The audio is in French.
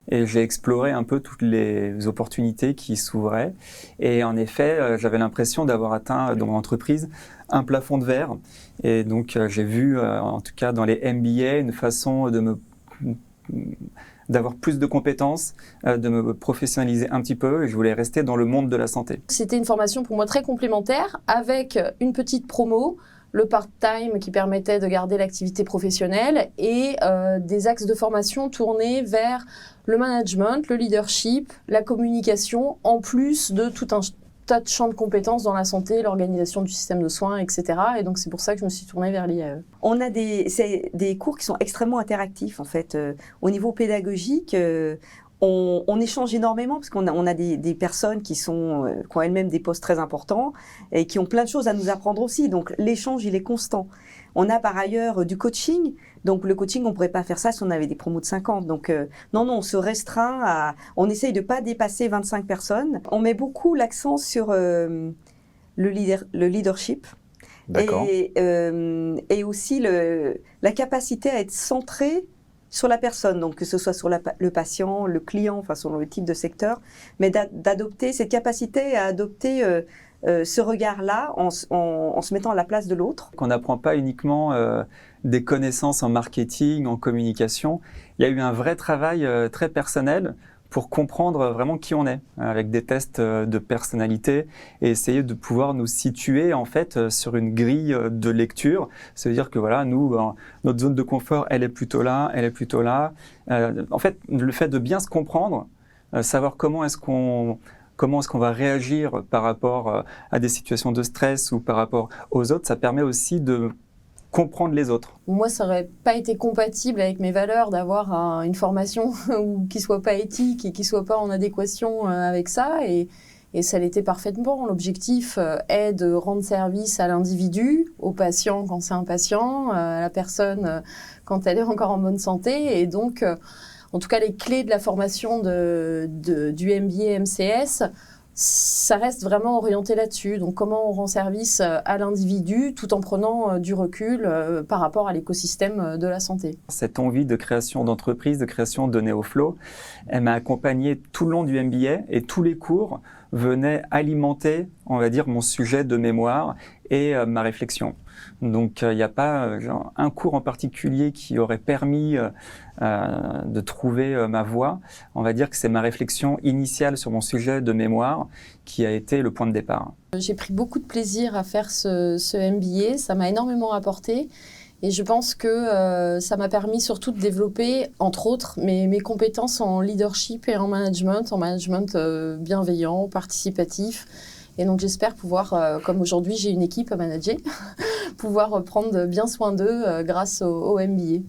Et j'ai exploré un peu toutes les opportunités qui s'ouvraient. Et en effet, j'avais l'impression d'avoir atteint dans mon entreprise un plafond de verre. Et donc, j'ai vu, en tout cas dans les MBA, une façon d'avoir plus de compétences, de me professionnaliser un petit peu. Et je voulais rester dans le monde de la santé. C'était une formation pour moi très complémentaire, avec une petite promo, le part-time qui permettait de garder l'activité professionnelle et des axes de formation tournés vers le management, le leadership, la communication, en plus de tout un tas de champs de compétences dans la santé, l'organisation du système de soins, etc. Et donc c'est pour ça que je me suis tournée vers l'IAE. On a des cours qui sont extrêmement interactifs en fait. Au niveau pédagogique, on échange énormément parce qu'on a des personnes qui ont elles-mêmes des postes très importants et qui ont plein de choses à nous apprendre aussi. Donc l'échange, il est constant. On a par ailleurs du coaching. Donc le coaching, on pourrait pas faire ça si on avait des promos de 50. Donc non, on se restreint on essaye de pas dépasser 25 personnes. On met beaucoup l'accent sur le leadership. D'accord. Et aussi la capacité à être centré sur la personne, donc que ce soit sur le patient, le client, enfin selon le type de secteur, mais d'adopter cette capacité à adopter ce regard-là en se mettant à la place de l'autre. Qu'on n'apprend pas uniquement des connaissances en marketing, en communication. Il y a eu un vrai travail très personnel pour comprendre vraiment qui on est, avec des tests de personnalité et essayer de pouvoir nous situer en fait sur une grille de lecture. C'est-à-dire que voilà, nous, notre zone de confort, elle est plutôt là, elle est plutôt là. En fait, le fait de bien se comprendre, savoir comment est-ce qu'on va réagir par rapport à des situations de stress ou par rapport aux autres, ça permet aussi de comprendre les autres. Moi, ça n'aurait pas été compatible avec mes valeurs d'avoir une formation qui ne soit pas éthique et qui ne soit pas en adéquation avec ça. Et ça l'était parfaitement. L'objectif est de rendre service à l'individu, au patient quand c'est un patient, à la personne quand elle est encore en bonne santé. Et donc, en tout cas, les clés de la formation du MBA MCS, ça reste vraiment orienté là-dessus. Donc, comment on rend service à l'individu tout en prenant du recul par rapport à l'écosystème de la santé. Cette envie de création d'entreprise, de création de NeoFlow, elle m'a accompagné tout le long du MBA et tous les cours venaient alimenter, on va dire, mon sujet de mémoire et ma réflexion. Donc, il n'y a pas un cours en particulier qui aurait permis de trouver ma voie. On va dire que c'est ma réflexion initiale sur mon sujet de mémoire qui a été le point de départ. J'ai pris beaucoup de plaisir à faire ce MBA. Ça m'a énormément apporté. Et je pense que ça m'a permis surtout de développer, entre autres, mes compétences en leadership et en management bienveillant, participatif. Et donc j'espère pouvoir, comme aujourd'hui j'ai une équipe à manager, pouvoir prendre bien soin d'eux grâce au MBA.